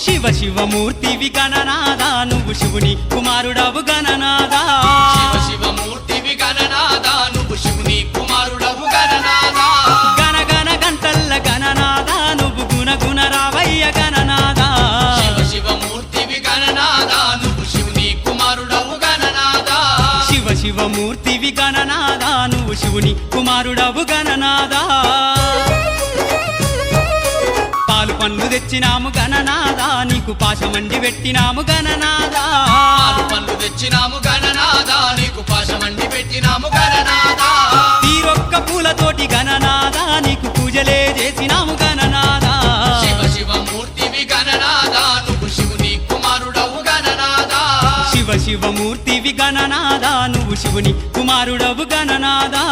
శివ శివమూర్తివి గణనాదా నువ్వు శివుని కుమారుడవు గణనాదా శివ శివమూర్తివి గణనాదా నువ్వు శివుని కుమారుడవు గణనాదా గణ గణ గంటల్ల గణనాదా నువ్వు గుణ గుణ రావయ్య గణనాదా శివ శివమూర్తివి గణనాదా నువ్వు శివుని కుమారుడవు గణనాదా శివ శివమూర్తివి గణనాదా నువ్వు శివుని కుమారుడవు గణనాదా పాలు పండ్లు తెచ్చినాము గణనాదా నీకు పాశమండి పెట్టినాము గణనాదా పాలు పండ్లు తెచ్చినాము గణనాదా నీకు పాశమండి పెట్టినాము గణనాదా తీరొక్క పూలతోటి గణనాదా నీకు పూజలే చేసినాము గణనాదా శివ శివమూర్తివి గణనాదా నువ్వు శివుని కుమారుడవు గణనాదా శివ శివమూర్తివి గణనాదా నువ్వు శివుని కుమారుడవు గణనాదా